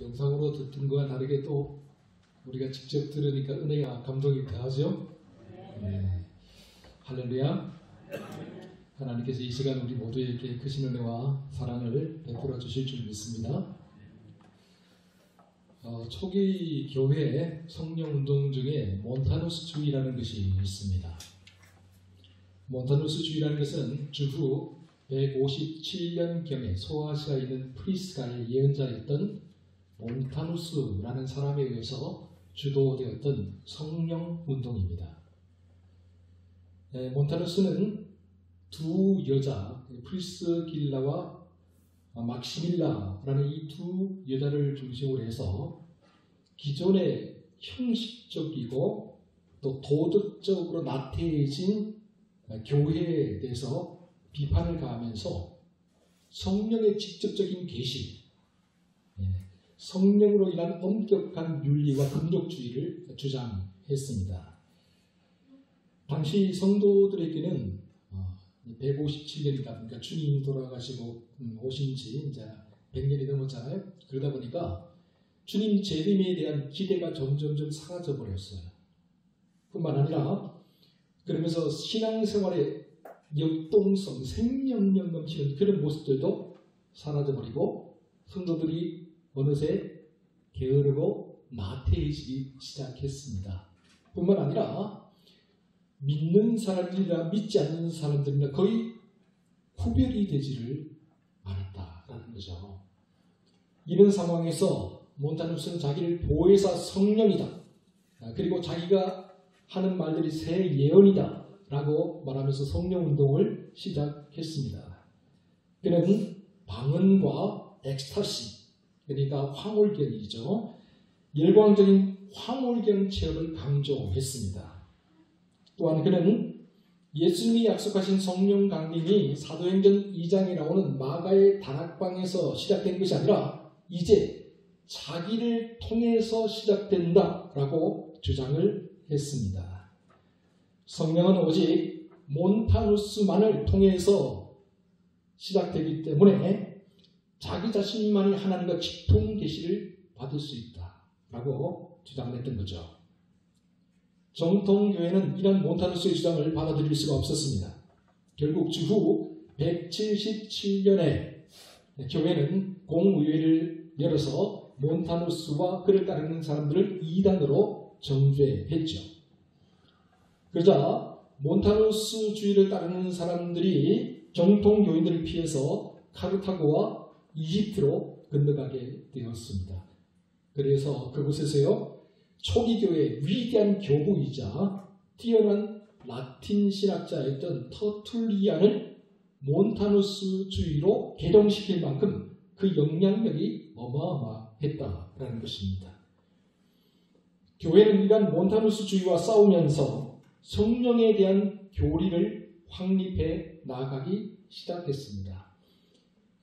영상으로 듣던 거와 다르게 또 우리가 직접 들으니까 은혜가 감동이 더하죠. 네. 할렐루야. 하나님께서 이 시간 우리 모두에게 크신 은혜와 사랑을 베풀어 주실 줄 믿습니다. 초기 교회 성령운동 중에 몬타누스주의라는 것이 있습니다. 몬타누스주의라는 것은 주후 157년경에 소아시아에 있는 프리스가의 예언자였던 몬타누스라는 사람에 의해서 주도되었던 성령운동입니다. 몬타누스는 두 여자, 프리스길라와 막시밀라라는 이 두 여자를 중심으로 해서 기존의 형식적이고 또 도덕적으로 나태해진 교회에 대해서 비판을 가하면서 성령의 직접적인 계시, 성령으로 인한 엄격한 윤리와 금욕주의를 주장했습니다. 당시 성도들에게는 157년이다 보니까 주님 돌아가시고 오신 지 이제 100년이 넘었잖아요. 그러다 보니까 주님 재림에 대한 기대가 점점점 사라져 버렸어요. 뿐만 아니라 그러면서 신앙생활의 역동성, 생명력 넘치는 그런 모습들도 사라져 버리고 성도들이 어느새 게으르고 나태해지기 시작했습니다. 뿐만 아니라 믿는 사람들이나 믿지 않는 사람들이나 거의 구별이 되지를 않았다라는 거죠. 이런 상황에서 몬타누스는 자기를 보혜사 성령이다. 그리고 자기가 하는 말들이 새 예언이다 라고 말하면서 성령운동을 시작했습니다. 그는 방언과 엑스타시, 그러니까 황홀경이죠. 열광적인 황홀경 체험을 강조했습니다. 또한 그는 예수님이 약속하신 성령 강림이 사도행전 2장에 나오는 마가의 다락방에서 시작된 것이 아니라 이제 자기를 통해서 시작된다라고 주장을 했습니다. 성령은 오직 몬타누스만을 통해서 시작되기 때문에 자기 자신만이 하나님과 직통 계시를 받을 수 있다라고 주장을 했던 거죠. 정통교회는 이런 몬타누스의 주장을 받아들일 수가 없었습니다. 결국 주후 177년에 교회는 공의회를 열어서 몬타누스와 그를 따르는 사람들을 이단으로 정죄했죠. 그러자 몬타누스주의를 따르는 사람들이 정통교인들을 피해서 카르타고와 이집트로 건너가게 되었습니다. 그래서 그곳에서요, 초기 교회의 위대한 교부이자 뛰어난 라틴 신학자였던 터툴리안을 몬타누스주의로 개종시킬 만큼 그 영향력이 어마어마했다라는 것입니다. 교회는 이러한 몬타누스주의와 싸우면서 성령에 대한 교리를 확립해 나가기 시작했습니다.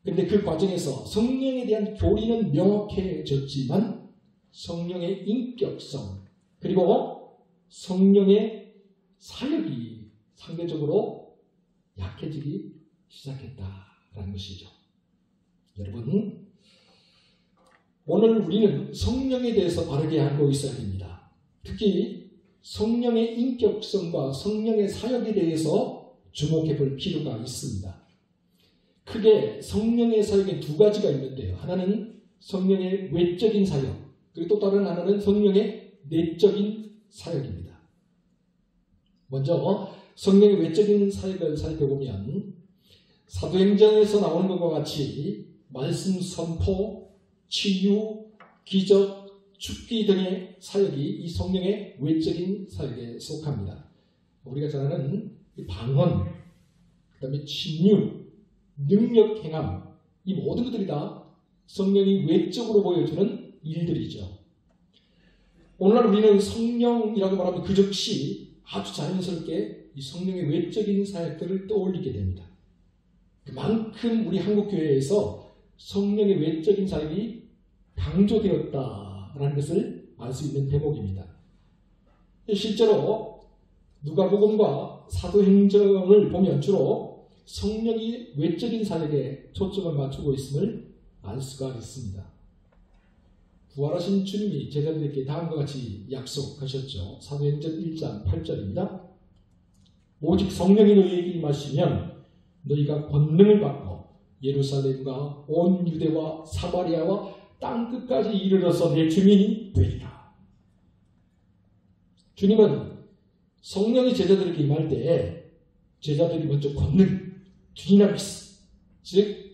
그런데 그 과정에서 성령에 대한 교리는 명확해졌지만 성령의 인격성 그리고 성령의 사역이 상대적으로 약해지기 시작했다라는 것이죠. 여러분, 오늘 우리는 성령에 대해서 바르게 알고 있어야 됩니다. 특히 성령의 인격성과 성령의 사역에 대해서 주목해 볼 필요가 있습니다. 크게 성령의 사역에 두 가지가 있는데요. 하나는 성령의 외적인 사역, 그리고 또 다른 하나는 성령의 내적인 사역입니다. 먼저 성령의 외적인 사역을 살펴보면 사도행전에서 나오는 것과 같이 말씀 선포, 치유, 기적, 축기 등의 사역이 이 성령의 외적인 사역에 속합니다. 우리가 잘 아는 방언, 그 다음에 침유, 능력 행함, 이 모든 것들이 다 성령이 외적으로 보여주는 일들이죠. 오늘날 우리는 성령이라고 말하면 그 즉시 아주 자연스럽게 이 성령의 외적인 사역들을 떠올리게 됩니다. 그만큼 우리 한국교회에서 성령의 외적인 사역이 강조되었다라는 것을 알 수 있는 대목입니다. 실제로 누가복음과 사도행전을 보면 주로 성령이 외적인 사역에 초점을 맞추고 있음을 알 수가 있습니다. 부활하신 주님이 제자들에게 다음과 같이 약속하셨죠. 사도행전 1장 8절입니다. 오직 성령이 너희에게 임하시면 너희가 권능을 받고 예루살렘과 온 유대와 사마리아와 땅끝까지 이르러서 내 주민이 되리라. 주님은 성령이 제자들에게 임할 때 제자들이 먼저 권능, 디나미스, 즉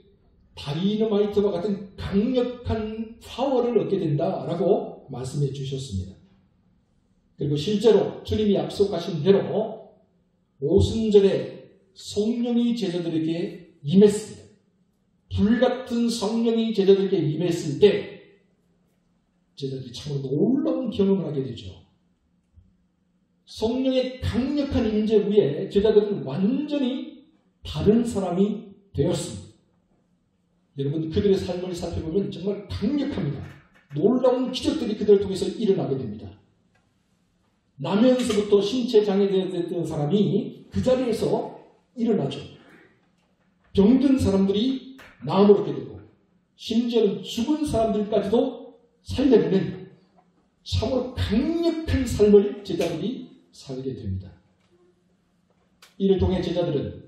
다이너마이트와 같은 강력한 파워를 얻게 된다라고 말씀해 주셨습니다. 그리고 실제로 주님이 약속하신 대로 오순절에 성령이 제자들에게 임했습니다. 불같은 성령이 제자들에게 임했을 때 제자들이 참으로 놀라운 경험을 하게 되죠. 성령의 강력한 임재 후에 제자들은 완전히 다른 사람이 되었습니다. 여러분 그들의 삶을 살펴보면 정말 강력합니다. 놀라운 기적들이 그들을 통해서 일어나게 됩니다. 나면서부터 신체 장애되었던 사람이 그 자리에서 일어나죠. 병든 사람들이 나음을 얻게 되고 심지어는 죽은 사람들까지도 살려내는 참으로 강력한 삶을 제자들이 살게 됩니다. 이를 통해 제자들은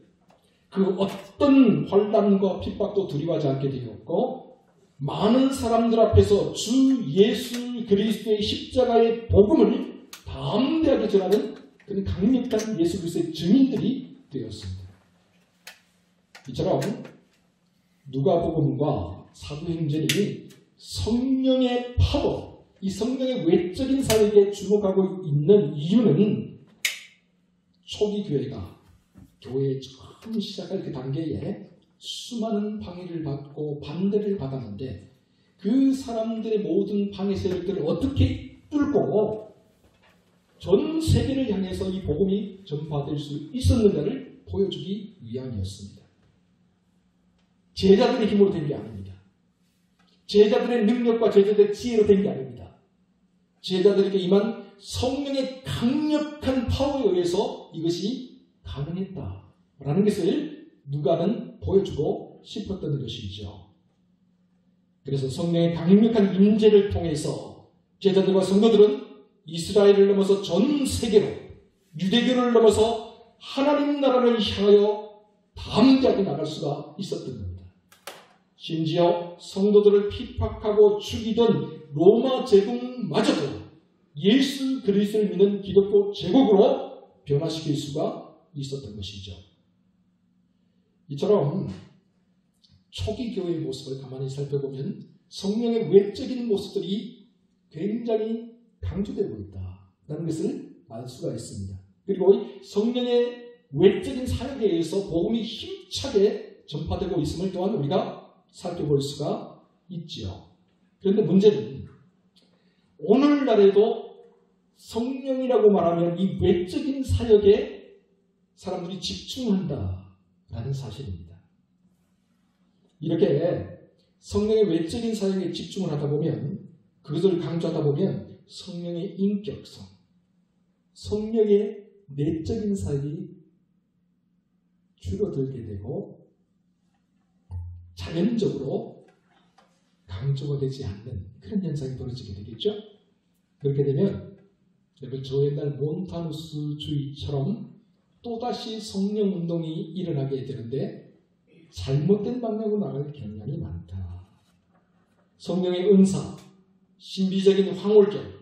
그 어떤 환난과 핍박도 두려워하지 않게 되었고 많은 사람들 앞에서 주 예수 그리스도의 십자가의 복음을 담대하게 전하는 그런 강력한 예수 그리스도의 증인들이 되었습니다. 이처럼 누가복음과 사도행전이 성령의 파워, 이 성령의 외적인 사역에 주목하고 있는 이유는 초기 교회가 교회의 처음 시작할 그 단계에 수많은 방해를 받고 반대를 받았는데 그 사람들의 모든 방해 세력들을 어떻게 뚫고 전 세계를 향해서 이 복음이 전파될 수 있었는가를 보여주기 위함이었습니다. 제자들의 힘으로 된 게 아닙니다. 제자들의 능력과 제자들의 지혜로 된 게 아닙니다. 제자들에게 임한 성령의 강력한 파워에 의해서 이것이 가능했다라는 것을 누가는 보여주고 싶었던 것이죠. 그래서 성령의 강력한 임재를 통해서 제자들과 성도들은 이스라엘을 넘어서 전 세계로 유대교를 넘어서 하나님 나라를 향하여 담대하게 나갈 수가 있었던 겁니다. 심지어 성도들을 핍박하고 죽이던 로마 제국마저도 예수 그리스도를 믿는 기독교 제국으로 변화시킬 수가 있었던 것이죠. 이처럼 초기 교회의 모습을 가만히 살펴보면 성령의 외적인 모습들이 굉장히 강조되고 있다는 것을 알 수가 있습니다. 그리고 성령의 외적인 사역에 의해서 복음이 힘차게 전파되고 있음을 또한 우리가 살펴볼 수가 있지요. 그런데 문제는 오늘날에도 성령이라고 말하면 이 외적인 사역에 사람들이 집중한다라는 사실입니다. 이렇게 성령의 외적인 사역에 집중을 하다 보면 그것을 강조하다 보면 성령의 인격성, 성령의 내적인 사역이 줄어들게 되고 자연적으로 강조가 되지 않는 그런 현상이 벌어지게 되겠죠. 그렇게 되면 여러분 저 옛날 몬타누스주의처럼 또다시 성령 운동이 일어나게 되는데 잘못된 방향으로 나갈 경향이 많다. 성령의 은사, 신비적인 황홀경,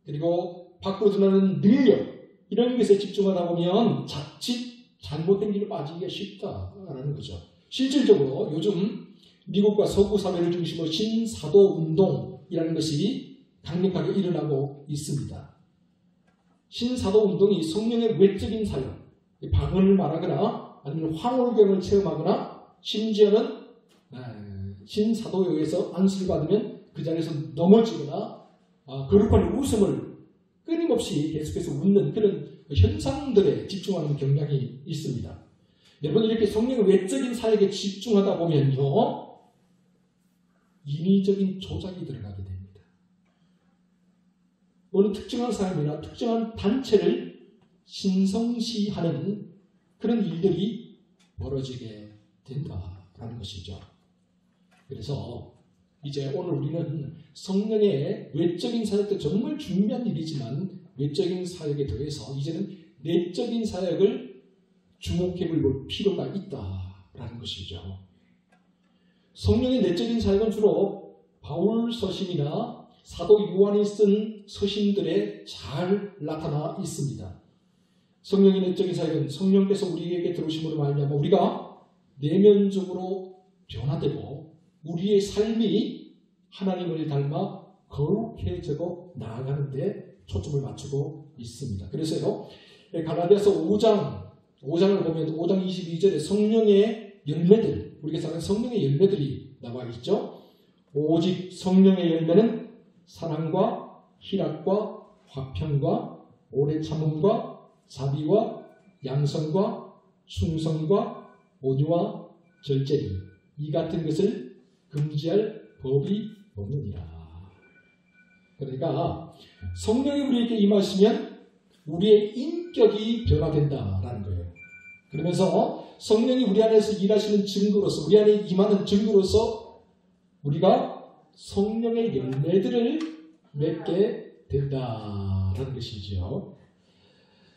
그리고 밖으로 드러나는 능력 이런 것에 집중하다 보면 자칫 잘못된 길로 빠지기가 쉽다라는 거죠. 실질적으로 요즘 미국과 서구 사회를 중심으로 신사도 운동이라는 것이 강력하게 일어나고 있습니다. 신사도 운동이 성령의 외적인 사역, 방언을 말하거나 아니면 황홀경을 체험하거나 심지어는 신사도에 의해서 안수를 받으면 그 자리에서 넘어지거나 거룩한 웃음을 끊임없이 계속해서 웃는 그런 현상들에 집중하는 경향이 있습니다. 여러분 이렇게 성령의 외적인 사역에 집중하다 보면요 인위적인 조작이 들어가게 됩니다. 어느 특정한 사람이나 특정한 단체를 신성시하는 그런 일들이 벌어지게 된다라는 것이죠. 그래서 이제 오늘 우리는 성령의 외적인 사역도 정말 중요한 일이지만 외적인 사역에 더해서 이제는 내적인 사역을 주목해 볼 필요가 있다라는 것이죠. 성령의 내적인 사역은 주로 바울 서신이나 사도 요한이 쓴 서신들에 잘 나타나 있습니다. 성령의 내적인 사역은 성령께서 우리에게 들어오심으로 말미암아 우리가 내면적으로 변화되고 우리의 삶이 하나님을 닮아 거룩해지고 나아가는 데 초점을 맞추고 있습니다. 그래서요, 갈라디아서 5장을 보면 5장 22절에 성령의 열매들, 우리가 생각하는 성령의 열매들이 나와 있죠. 오직 성령의 열매는 사랑과 희락과 화평과 오래 참음과 자비와 양선과 충성과 온유와 절제리 이 같은 것을 금지할 법이 없느니라. 그러니까 성령이 우리에게 임하시면 우리의 인격이 변화된다라는 거예요. 그러면서 성령이 우리 안에서 일하시는 증거로서 우리 안에 임하는 증거로서 우리가 성령의 열매들을 맺게 된다라는 것이죠.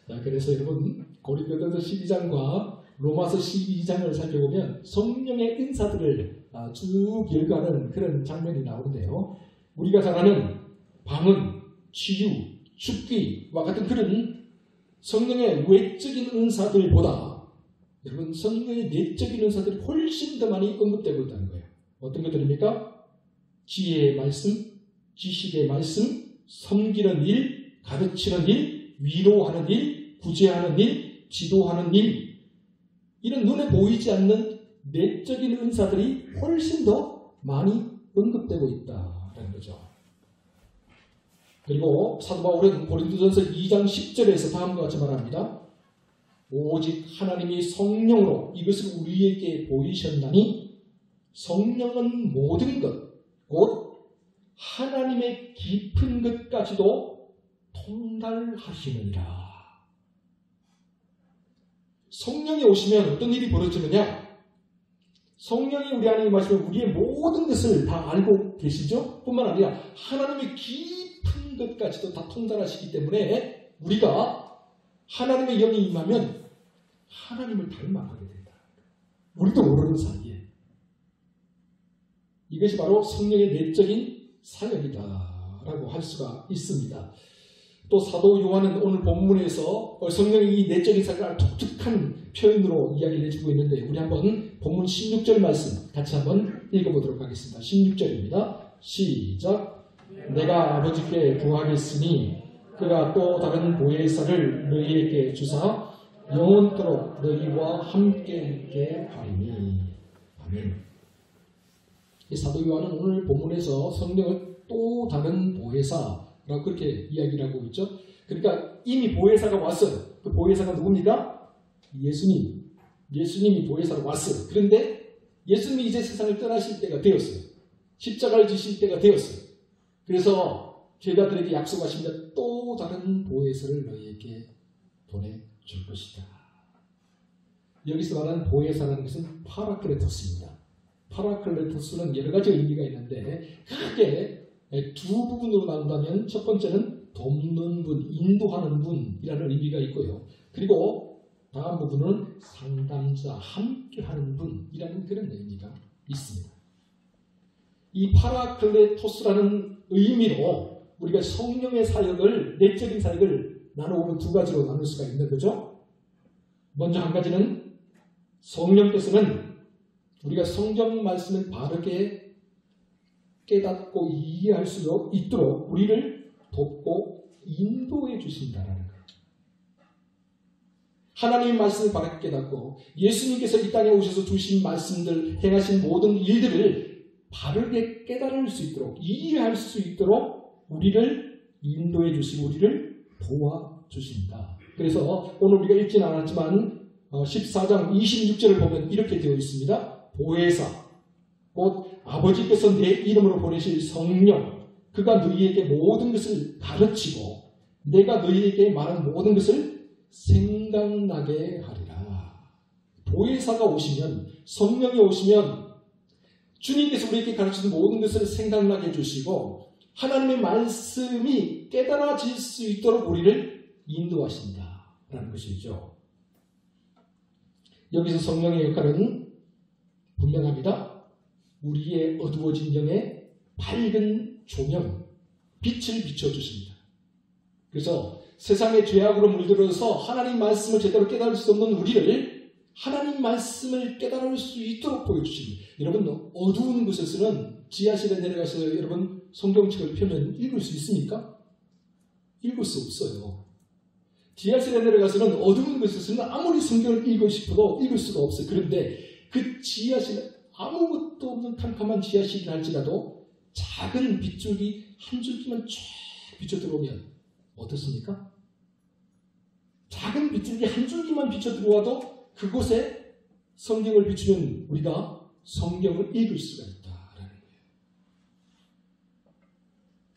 자, 그래서 여러분 고린도전서 12장과 로마서 12장을 살펴보면 성령의 은사들을 쭉 열거하는 그런 장면이 나오는데요. 우리가 잘 아는 방언, 치유, 죽기와 같은 그런 성령의 외적인 은사들보다 여러분 성령의 내적인 은사들이 훨씬 더 많이 언급되고 있다는 거예요. 어떤 것들입니까? 지혜의 말씀, 지식의 말씀, 섬기는 일, 가르치는 일, 위로하는 일, 구제하는 일, 지도하는 일, 이런 눈에 보이지 않는 내적인 은사들이 훨씬 더 많이 언급되고 있다는 거죠. 그리고 사도 바울은 고린도전서 2장 10절에서 다음과 같이 말합니다. 오직 하나님이 성령으로 이것을 우리에게 보이셨나니 성령은 모든 것, 곧 하나님의 깊은 것까지도 통달하시느니라. 성령이 오시면 어떤 일이 벌어지느냐? 성령이 우리 안에 임하시면 우리의 모든 것을 다 알고 계시죠? 뿐만 아니라 하나님의 깊은 것까지도 다 통달하시기 때문에 우리가 하나님의 영이 임하면 하나님을 닮아가게 된다. 우리도 모르는 사이에. 이것이 바로 성령의 내적인 사역이다라고 할 수가 있습니다. 또 사도 요한은 오늘 본문에서 성령의 이 내적인 사역을 독특한 표현으로 이야기를 해주고 있는데 우리 한번 본문 16절 말씀 같이 한번 읽어보도록 하겠습니다. 16절입니다. 시작. 내가 아버지께 구하겠으니 그가 또 다른 보혜사를 너희에게 주사 영원토록 너희와 함께 있게 하리니. 아멘. 이 사도 요한은 오늘 본문에서 성령을 또 다른 보혜사라고 그렇게 이야기를 하고 있죠. 그러니까 이미 보혜사가 왔어요. 그 보혜사가 누굽니까? 예수님. 예수님이 보혜사로 왔어요. 그런데 예수님이 이제 세상을 떠나실 때가 되었어요. 십자가를 지실 때가 되었어요. 그래서 제자들에게 약속하십니다. 또 다른 보혜사를 너희에게 보내줄 것이다. 여기서 말하는 보혜사라는 것은 파라클레토스입니다. 파라클레토스는 여러 가지 의미가 있는데 크게 두 부분으로 나눈다면 첫 번째는 돕는 분, 인도하는 분이라는 의미가 있고요. 그리고 다음 부분은 상담자, 함께하는 분이라는 그런 의미가 있습니다. 이 파라클레토스라는 의미로 우리가 성령의 사역을, 내적인 사역을 나눠보면 두 가지로 나눌 수가 있는 거죠. 먼저 한 가지는 성령께서는 우리가 성경 말씀을 바르게 깨닫고 이해할 수 있도록 우리를 돕고 인도해 주신다는 거예요. 하나님의 말씀을 바르게 깨닫고 예수님께서 이 땅에 오셔서 주신 말씀들, 행하신 모든 일들을 바르게 깨달을 수 있도록, 이해할 수 있도록 우리를 인도해 주시고 우리를 도와주신다. 그래서 오늘 우리가 읽지는 않았지만 14장 26절을 보면 이렇게 되어 있습니다. 보혜사, 곧 아버지께서 내 이름으로 보내실 성령, 그가 너희에게 모든 것을 가르치고 내가 너희에게 말한 모든 것을 생각나게 하리라. 보혜사가 오시면, 성령이 오시면 주님께서 우리에게 가르치는 모든 것을 생각나게 해주시고 하나님의 말씀이 깨달아질 수 있도록 우리를 인도하신다라는 것이죠. 여기서 성령의 역할은 분명합니다. 우리의 어두워진 영에 밝은 조명, 빛을 비춰주십니다. 그래서 세상의 죄악으로 물들어서 하나님 말씀을 제대로 깨달을 수 없는 우리를 하나님 말씀을 깨달을 수 있도록 보여주십니다. 여러분, 어두운 곳에서는 지하실에 내려가서 여러분 성경책을 펴면 읽을 수 있습니까? 읽을 수 없어요. 지하실에 내려가서는 어두운 곳에서는 아무리 성경을 읽고 싶어도 읽을 수가 없어요. 그런데 그 지하실, 아무것도 없는 캄캄한 지하실이 할지라도 작은 빗줄기 한 줄기만 쫙 비춰 들어오면 어떻습니까? 작은 빗줄기 한 줄기만 비춰 들어와도 그곳에 성경을 비추면 우리가 성경을 읽을 수가 있다라는 거예요.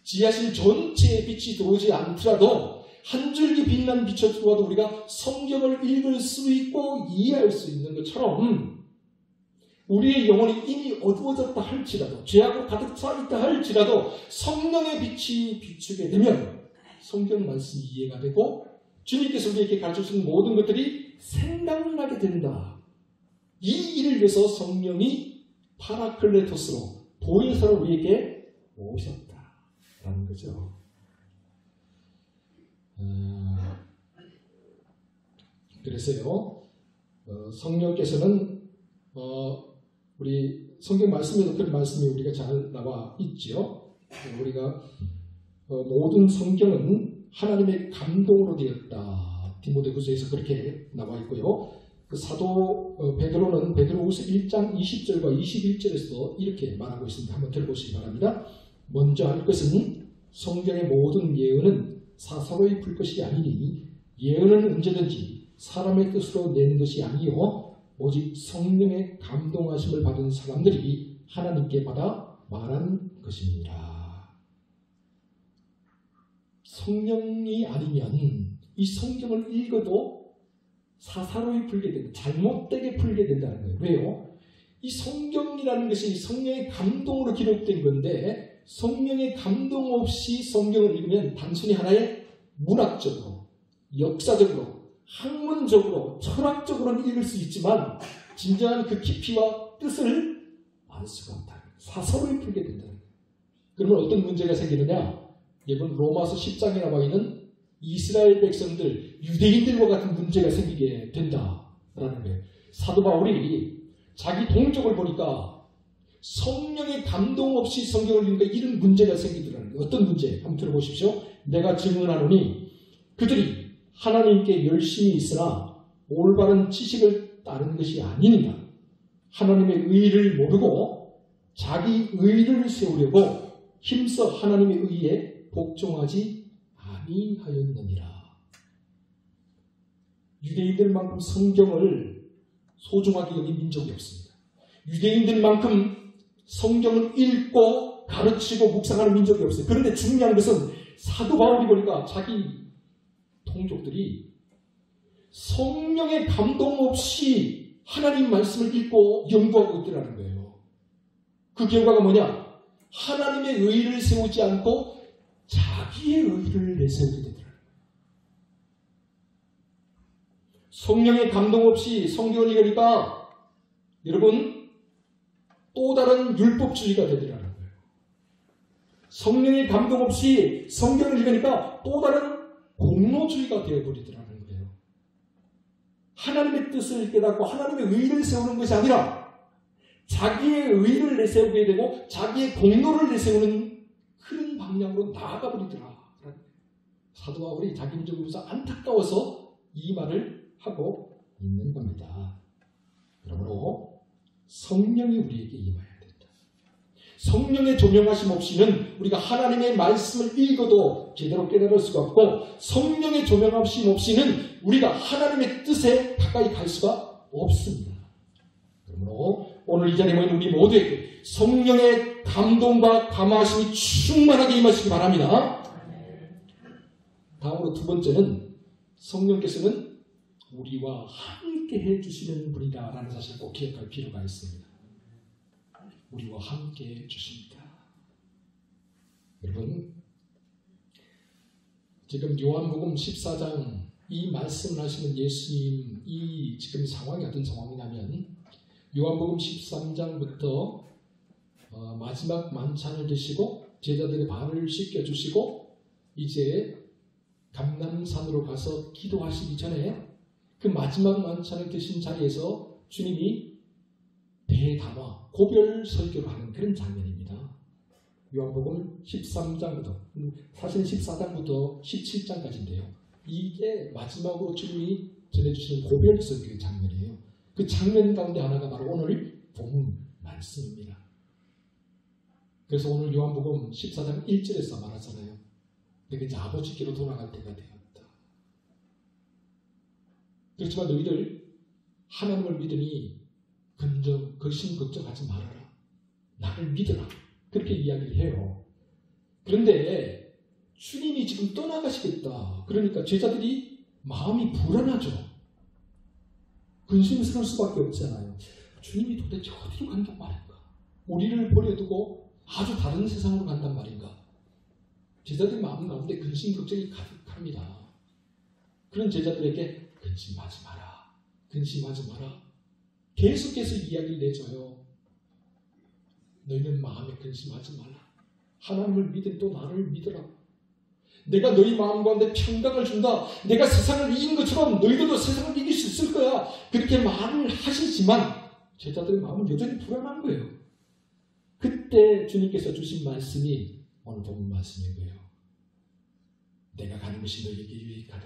지하실 전체에 빛이 들어오지 않더라도 한 줄기 빛만 비춰 들어와도 우리가 성경을 읽을 수 있고 이해할 수 있는 것처럼 우리의 영혼이 이미 어두워졌다 할지라도 죄악으로 가득 차 있다 할지라도 성령의 빛이 비추게 되면 성경 말씀이 이해가 되고 주님께서 우리에게 가르쳐주신 모든 것들이 생각나게 된다. 이 일을 위해서 성령이 파라클레토스로 보혜사로 우리에게 오셨다라는 거죠. 그래서요, 성령께서는 우리 성경 말씀에도 그런 말씀이 우리가 잘 나와 있죠. 우리가 모든 성경은 하나님의 감동으로 되었다. 디모데후서에서 그렇게 나와 있고요. 그 사도 베드로는 베드로후서 1장 20절과 21절에서도 이렇게 말하고 있습니다. 한번 들어보시기 바랍니다. 먼저 할 것은 성경의 모든 예언은 사사로이 풀 것이 아니니 예언은 언제든지 사람의 뜻으로 내는 것이 아니요 오직 성령의 감동하심을 받은 사람들이 하나님께 받아 말한 것입니다. 성령이 아니면 이 성경을 읽어도 사사로이 풀게 된다. 잘못되게 풀게 된다는 거예요. 왜요? 이 성경이라는 것이 성령의 감동으로 기록된 건데 성령의 감동 없이 성경을 읽으면 단순히 하나의 문학적으로, 역사적으로, 학문적으로, 철학적으로는 읽을 수 있지만 진정한 그 깊이와 뜻을 알 수가 없다. 사사로이 풀게 된다는 거예요. 그러면 어떤 문제가 생기느냐? 여러분 로마서 10장에 나와 있는 이스라엘 백성들, 유대인들과 같은 문제가 생기게 된다라는 거예요. 사도 바울이 자기 동족을 보니까 성령의 감동 없이 성경을 읽으니까 이런 문제가 생기더라는 거예요. 어떤 문제? 한번 들어보십시오. 내가 증언하노니 그들이 하나님께 열심히 있으나 올바른 지식을 따르는 것이 아니니라. 하나님의 의를 모르고 자기 의를 세우려고 힘써 하나님의 의에 복종하지 아니하였느니라. 유대인들만큼 성경을 소중하게 여긴 민족이 없습니다. 유대인들만큼 성경을 읽고 가르치고 묵상하는 민족이 없어요. 그런데 중요한 것은 사도 바울이 보니까 자기 동족들이 성령의 감동 없이 하나님 말씀을 읽고 연구하고 있더라는 거예요. 그 결과가 뭐냐? 하나님의 의를 세우지 않고 자기의 의를 내세우게 되더라는 거예요. 성령의 감동 없이 성경을 읽으니까 여러분 또 다른 율법주의가 되더라는 거예요. 성령의 감동 없이 성경을 읽으니까 또 다른 공로주의가 되어버리더라는 거예요. 하나님의 뜻을 깨닫고 하나님의 의를 세우는 것이 아니라 자기의 의를 내세우게 되고 자기의 공로를 내세우는 그런 방향으로 나아가버리더라. 사도 바울이 자기 민족으로서 안타까워서 이 말을 하고 있는 겁니다. 그러므로 성령이 우리에게 임해야 된다. 성령의 조명하심 없이는 우리가 하나님의 말씀을 읽어도 제대로 깨달을 수가 없고 성령의 조명하심 없이는 우리가 하나님의 뜻에 가까이 갈 수가 없습니다. 그러므로 오늘 이 자리에 모인 우리 모두에게 성령의 감동과 감화하심이 충만하게 임하시기 바랍니다. 다음으로 두 번째는 성령께서는 우리와 함께 해주시는 분이다라는 사실을 꼭 기억할 필요가 있습니다. 우리와 함께 해주십니다. 여러분, 지금 요한복음 14장 이 말씀을 하시는 예수님 이 지금 상황이 어떤 상황이냐면 요한복음 13장부터 마지막 만찬을 드시고 제자들의 발을 씻겨주시고 이제 감람산으로 가서 기도하시기 전에 그 마지막 만찬을 드신 자리에서 주님이 대담화, 고별 설교를 하는 그런 장면입니다. 요한복음 13장부터 사실 14장부터 17장까지인데요. 이게 마지막으로 주님이 전해주시는 고별 설교의 장면이에요. 그 장면 가운데 하나가 바로 오늘 본문 말씀입니다. 그래서 오늘 요한복음 14장 1절에서 말하잖아요. 내가 이제 아버지께로 돌아갈 때가 되었다. 그렇지만 너희들 하나님을 믿으니 근심 걱정하지 말아라. 나를 믿어라. 그렇게 이야기를 해요. 그런데 주님이 지금 떠나가시겠다. 그러니까 제자들이 마음이 불안하죠. 근심스러울 수밖에 없잖아요. 주님이 도대체 어디로 간단 말인가? 우리를 버려두고 아주 다른 세상으로 간단 말인가? 제자들 마음 가운데 근심 걱정이 가득합니다. 그런 제자들에게 근심하지 마라. 근심하지 마라. 계속해서 이야기를 내줘요. 너희는 마음에 근심하지 말라. 하나님을 믿은 또 나를 믿어라. 내가 너희 마음 가운데 평강을 준다. 내가 세상을 이긴 것처럼 너희들도 세상을 이길 수 있을 거야. 그렇게 말을 하시지만 제자들의 마음은 여전히 불안한 거예요. 그때 주님께서 주신 말씀이 오늘 본문 말씀인 거예요. 내가 가는 것이 너희에게 유익하다.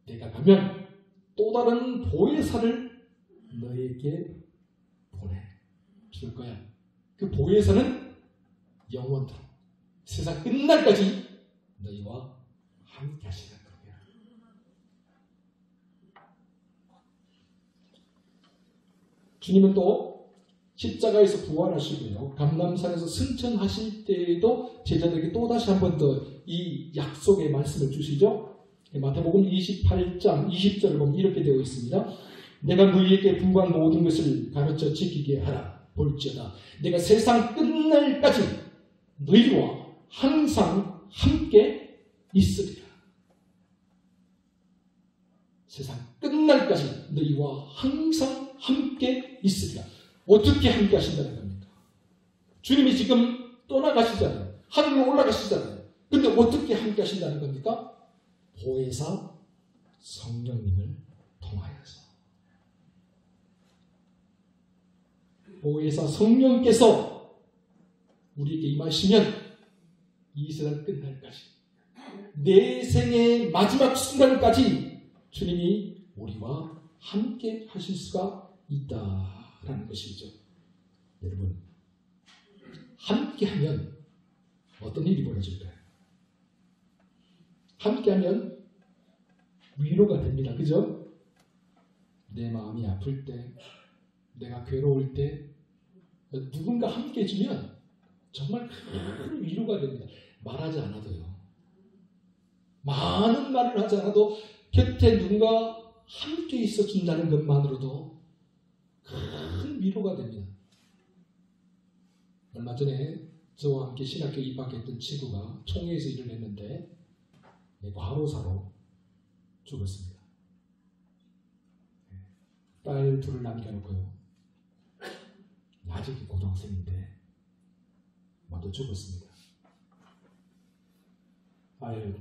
내가 가면 또 다른 보혜사를 너희에게 보내줄 거야. 그 보혜사는 영원토록 세상 끝날까지 너희와 함께 하시는 거야. 주님은 또 십자가에서 부활하시고요. 감람산에서 승천하실 때에도 제자들에게 또다시 한 번 더 이 약속의 말씀을 주시죠. 마태복음 28장 20절을 보면 이렇게 되어 있습니다. 내가 너희에게 부한 모든 것을 가르쳐 지키게 하라. 볼지어다 내가 세상 끝날까지 너희와 항상 함께 있으리라. 세상 끝날까지 너희와 항상 함께 있으리라. 어떻게 함께 하신다는 겁니까? 주님이 지금 떠나가시잖아요. 하늘로 올라가시잖아요. 근데 어떻게 함께 하신다는 겁니까? 보혜사 성령님을 통하여서. 보혜사 성령께서 우리에게 임하시면 이 세상 끝날까지 내 생의 마지막 순간까지 주님이 우리와 함께 하실 수가 있다라는 것이죠. 여러분, 함께하면 어떤 일이 벌어질까요? 함께하면 위로가 됩니다. 그죠? 내 마음이 아플 때, 내가 괴로울 때 누군가 함께 해주면 정말 큰 위로가 됩니다. 말하지 않아도요. 많은 말을 하지 않아도 곁에 누군가 함께 있어준다는 것만으로도 큰 위로가 됩니다. 얼마 전에 저와 함께 신학교 입학했던 친구가 총회에서 일을 했는데 과로사로 죽었습니다. 딸 둘을 남겨놓고요. 아직 고등학생인데 먼저 죽었습니다. 아유,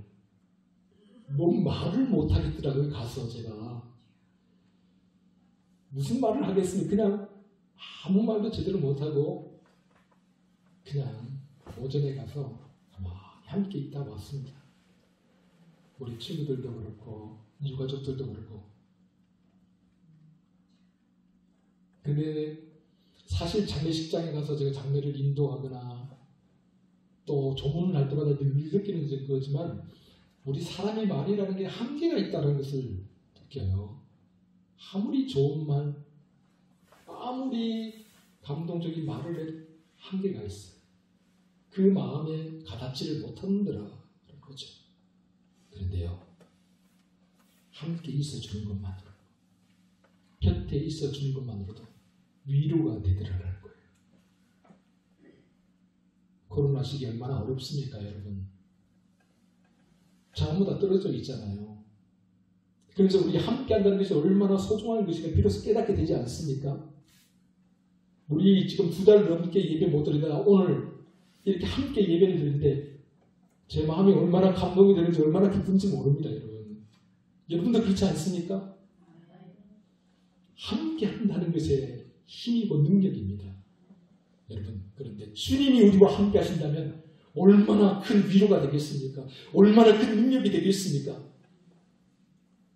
뭔 말을 못하겠더라고요. 가서 제가 무슨 말을 하겠습니까? 그냥 아무 말도 제대로 못하고 그냥 오전에 가서 함께 있다 왔습니다. 우리 친구들도 그렇고 유가족들도 그렇고. 근데 사실 장례식장에 가서 제가 장례를 인도하거나 또 조문을 할 때마다 늘 느끼는 거지만 우리 사람의 말이라는 게 한계가 있다는 것을 느껴요. 아무리 좋은 말, 아무리 감동적인 말을 해도 한계가 있어요. 그 마음에 가닿지를 못한다는 거죠. 그런데요, 함께 있어주는 것만으로, 곁에 있어주는 것만으로도 위로가 되더라는 거예요. 코로나 시기 얼마나 어렵습니까, 여러분? 전부 다 떨어져 있잖아요. 그래서 우리 함께 한다는 것이 얼마나 소중한 것인가 비로소 깨닫게 되지 않습니까? 우리 지금 2달 넘게 예배 못 드리다가 오늘 이렇게 함께 예배를 드리는데 제 마음이 얼마나 감동이 되는지 얼마나 기쁜지 모릅니다, 여러분. 여러분도 그렇지 않습니까? 함께 한다는 것에 힘이고 능력입니다. 여러분, 그런데 주님이 우리와 함께 하신다면 얼마나 큰 위로가 되겠습니까? 얼마나 큰 능력이 되겠습니까?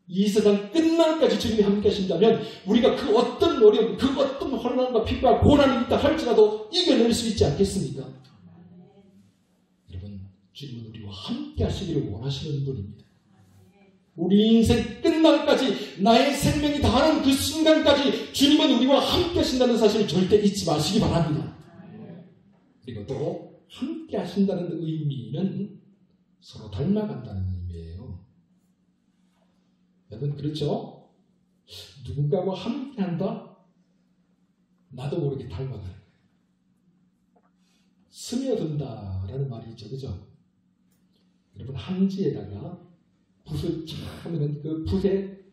이 세상 끝날까지 주님이 함께 하신다면 우리가 그 어떤 어려움, 그 어떤 혼란과 핍박, 고난이 있다 할지라도 이겨낼 수 있지 않겠습니까? 여러분, 주님은 우리와 함께 하시기를 원하시는 분입니다. 우리 인생 끝날까지 나의 생명이 다하는 그 순간까지 주님은 우리와 함께 하신다는 사실을 절대 잊지 마시기 바랍니다. 그리고 또 함께 하신다는 의미는 서로 닮아간다는 의미예요. 여러분, 그렇죠? 누군가와 함께 한다? 나도 모르게 닮아가는 거예요. 스며든다라는 말이 있죠. 그죠? 여러분, 한지에다가 붓을 쫙 하면 그 붓에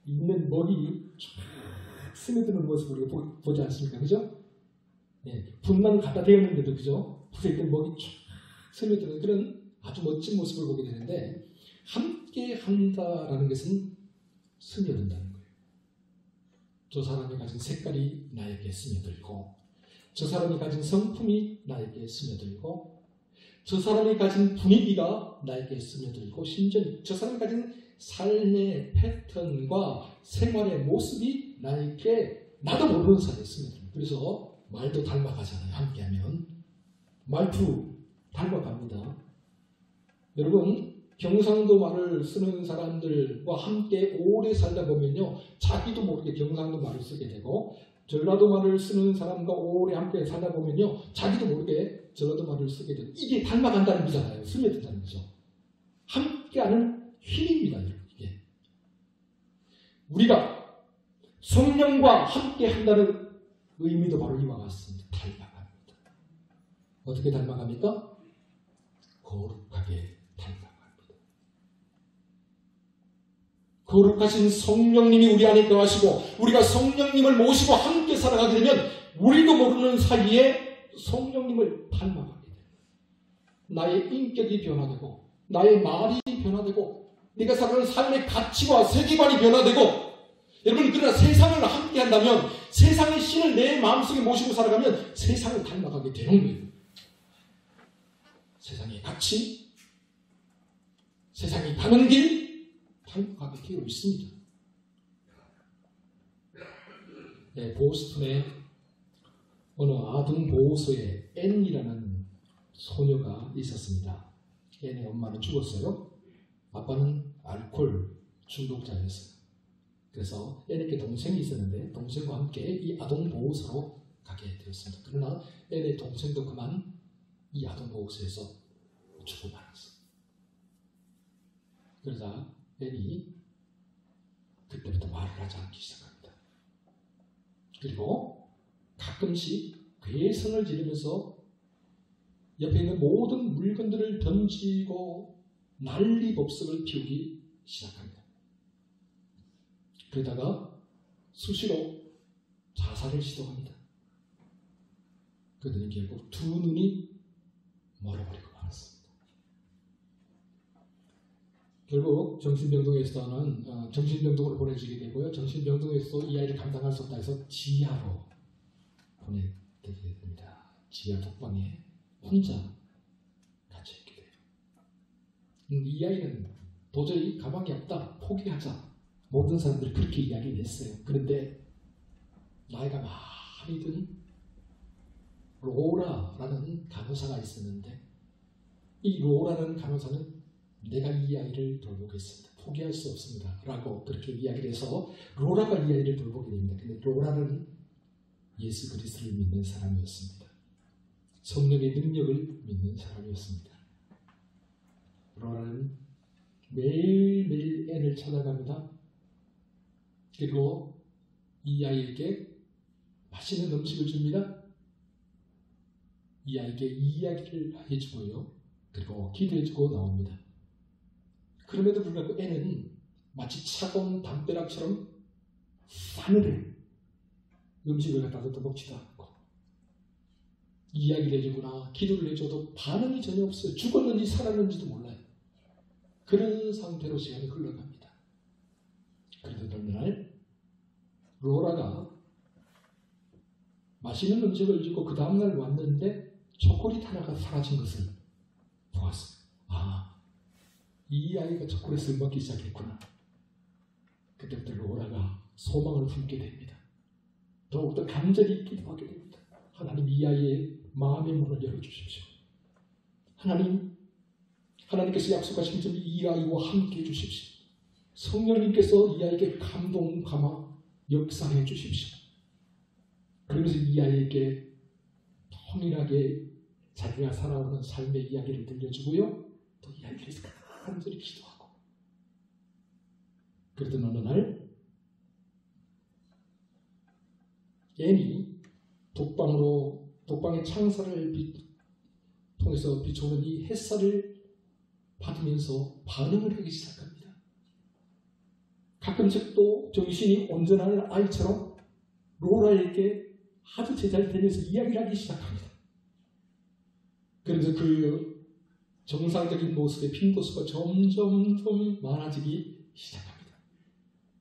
있는 먹이 쫙 스며드는 모습을 우리가 보지 않습니까? 그죠? 네, 붓만 갖다 대었는데도 그죠? 붓에 있는 먹이 쫙 스며드는 그런 아주 멋진 모습을 보게 되는데 함께 한다라는 것은 스며든다는 거예요. 저 사람이 가진 색깔이 나에게 스며들고 저 사람이 가진 성품이 나에게 스며들고 저 사람이 가진 분위기가 나에게 스며들고 심지어 저 사람이 가진 삶의 패턴과 생활의 모습이 나에게 나도 모르는 사이에 스며들고 그래서 말도 닮아가잖아요. 함께하면 말투 닮아갑니다. 여러분 경상도 말을 쓰는 사람들과 함께 오래 살다 보면요 자기도 모르게 경상도 말을 쓰게 되고 전라도 말을 쓰는 사람과 오래 함께 살다 보면요 자기도 모르게 전라도 말을 쓰게 되고 이게 닮아간다는 거잖아요. 스며든다는 거죠. 함께하는 힘입니다. 여러분 이게 우리가 성령과 함께한다는 의미도 바로 이와 같습니다. 닮아갑니다. 어떻게 닮아갑니까? 거룩하게 닮아갑니다. 거룩하신 성령님이 우리 안에 거하시고 우리가 성령님을 모시고 함께 살아가게 되면 우리도 모르는 사이에 성령님을 닮아가게 돼요. 나의 인격이 변화되고 나의 말이 변화되고 내가 살아가는 삶의 가치와 세계관이 변화되고 여러분 그러나 세상을 함께 한다면 세상의 신을 내 마음속에 모시고 살아가면 세상을 닮아가게 되는 거예요. 세상의 가치, 세상이 가는 길 닮아가게 되어 있습니다. 네, 보스턴에 어느 아동보호소에 앤이라는 소녀가 있었습니다. 앤의 엄마는 죽었어요. 아빠는 알코올 중독자였어요. 그래서 앤에게 동생이 있었는데 동생과 함께 이 아동보호소로 가게 되었습니다. 그러나 앤의 동생도 그만 이 아동보호소에서 죽고 말았어요. 그러자 앤이 그때부터 말을 하지 않기 시작합니다. 그리고 가끔씩 괴성을 지르면서 옆에 있는 모든 물건들을 던지고 난리법석을 피우기 시작합니다. 그러다가 수시로 자살을 시도합니다. 그들은 결국 두 눈이 멀어버리고 말았습니다. 결국 정신병동에서는 정신병동으로 보내지게 되고요. 정신병동에서 이 아이를 감당할 수 없다 해서 지하로 보내게 됩니다. 지하 독방에 혼자 갇혀있게 돼요. 이 아이는 도저히 가망이 없다. 포기하자. 모든 사람들이 그렇게 이야기를 했어요. 그런데 나이가 많이 든 로라라는 간호사가 있었는데 이 로라라는 간호사는 내가 이 아이를 돌보겠습니다. 포기할 수 없습니다. 라고 그렇게 이야기를 해서 로라가 이 아이를 돌보게 됩니다. 근데 로라는 예수 그리스도를 믿는 사람이었습니다. 성령의 능력을 믿는 사람이었습니다. 로라는 매일매일 앤을 찾아갑니다. 그리고 이 아이에게 맛있는 음식을 줍니다. 이 아이에게 이야기를 해주고요. 그리고 기도해주고 나옵니다. 그럼에도 불구하고 애는 마치 차가운 담벼락처럼 싸늘해. 음식을 갖다 도 먹지도 않고 이야기를 해주거나 기도를 해줘도 반응이 전혀 없어요. 죽었는지 살았는지도 몰라요. 그런 상태로 시간이 흘러갑니다. 그래도 어느 날 로라가 맛있는 음식을 주고 그 다음날 왔는데 초콜릿 하나가 사라진 것을 보았어요. 아, 이 아이가 초콜릿을 먹기 시작했구나. 그때부터 로라가 소망을 품게 됩니다. 더욱더 간절히 기도하게 됩니다. 하나님, 이 아이의 마음의 문을 열어주십시오. 하나님께서 약속하신 점 이 아이와 함께 해주십시오. 성령님께서 이 아이에게 감동, 감화, 역사해 주십시오. 그러면서 이 아이에게 통일하게 자기가 살아오는 삶의 이야기를 들려주고요. 또 이 아이를 위해서 간절히 기도하고. 그러던 어느 날 앤이 독방의 창살을 통해서 비춰오는 이 햇살을 받으면서 반응을 하기 시작합니다. 가끔씩 또 정신이 온전한 아이처럼 로라에게 아주 제자리 되면서 이야기를 하기 시작합니다. 그래서 그 정상적인 모습의 빈도수가 점점 많아지기 시작합니다.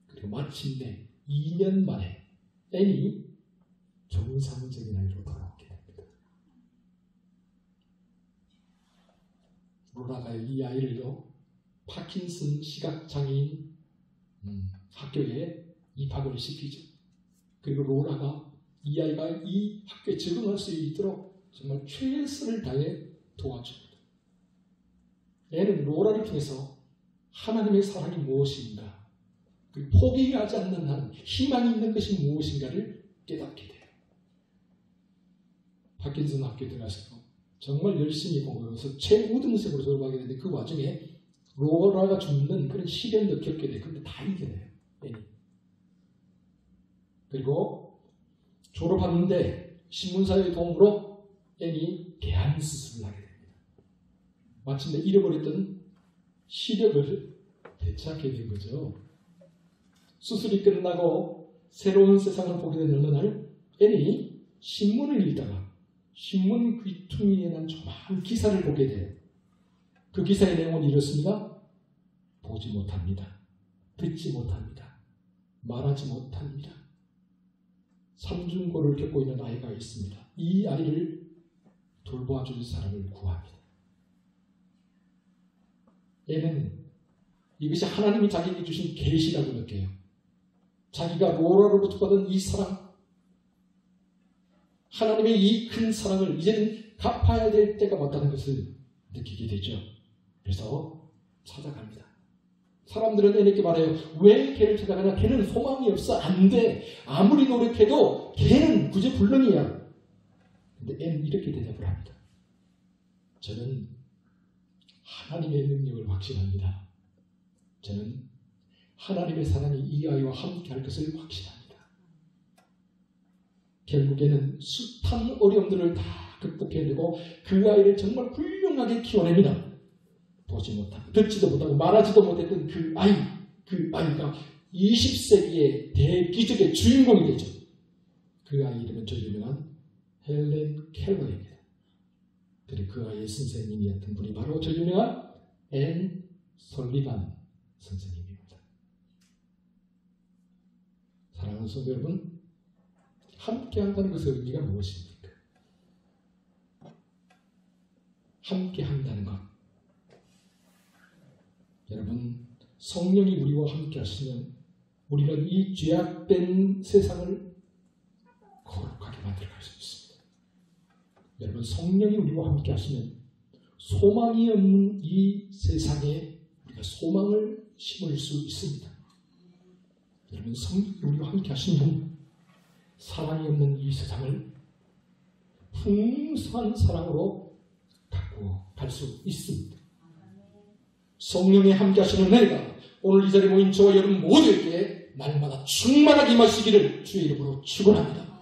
그리고 마침내 2년 만에 앤이 정상적인 아이로 돌아오게 됩니다. 로라가 이 아이를요, 파킨슨 시각장애인 학교에 입학을 시키죠. 그리고 로라가 이 아이가 이 학교에 적응할 수 있도록 정말 최선을 다해 도와줍니다. 애는 로라를 통해서 하나님의 사랑이 무엇인가, 그리고 포기하지 않는 한 희망이 있는 것이 무엇인가를 깨닫게 돼요. 파킨슨 학교에 들어가서 정말 열심히 공부해서 최우등생으로 졸업하게 되는데 그 와중에 로라가 죽는 그런 시련도 겪게 돼요. 그런데 다 이겨내요. 애니. 그리고 졸업하는데 신문사의 도움으로 애니 개안 수술을 하게 됩니다. 마침내 잃어버렸던 시력을 되찾게 된 거죠. 수술이 끝나고 새로운 세상을 보게 된 어느 날 애니 신문을 읽다가 신문 귀퉁이에 난 조그마한 기사를 보게 돼요. 그 기사의 내용은 이렇습니다. 보지 못합니다. 듣지 못합니다. 말하지 못합니다. 삼중고를 겪고 있는 아이가 있습니다. 이 아이를 돌봐줄 사람을 구합니다. 얘는 이것이 하나님이 자기에게 주신 계시라고 느껴요. 자기가 로라로부터 받은 이 사랑, 하나님의 이 큰 사랑을 이제는 갚아야 될 때가 왔다는 것을 느끼게 되죠. 그래서 찾아갑니다. 사람들은 애에게 말해요. 왜 걔를 찾아가냐? 걔는 소망이 없어. 안 돼. 아무리 노력해도 걔는 구제불능이야. 근데 애는 이렇게 대답을 합니다. 저는 하나님의 능력을 확신합니다. 저는 하나님의 사랑이 이 아이와 함께 할 것을 확신합니다. 결국에는 숱한 어려움들을 다 극복해내고 그 아이를 정말 훌륭하게 키워냅니다. 보지 못하고 듣지도 못하고 말하지도 못했던 그 아이가 20세기의 대기적의 주인공이 되죠. 그 아이 이름은 저 유명한 헬렌 켈러입니다. 그리고 그 아이의 선생님이었던 분이 바로 저 유명한 앤 설리반 선생님입니다. 사랑하는 성도 여러분, 함께 한다는 것의 의미가 무엇입니까? 함께 한다는 것. 여러분, 성령이 우리와 함께 하시면 우리는 이 죄악된 세상을 거룩하게 만들어갈 수 있습니다. 여러분, 성령이 우리와 함께 하시면 소망이 없는 이 세상에 우리가 소망을 심을 수 있습니다. 여러분, 성령이 우리와 함께 하시면 사랑이 없는 이 세상을 풍성한 사랑으로 갖고 갈 수 있습니다. 성령이 함께 하시는 은혜가 오늘 이 자리에 모인 저와 여러분 모두에게 날마다 충만하게 임하시기를 주의 이름으로 축원합니다.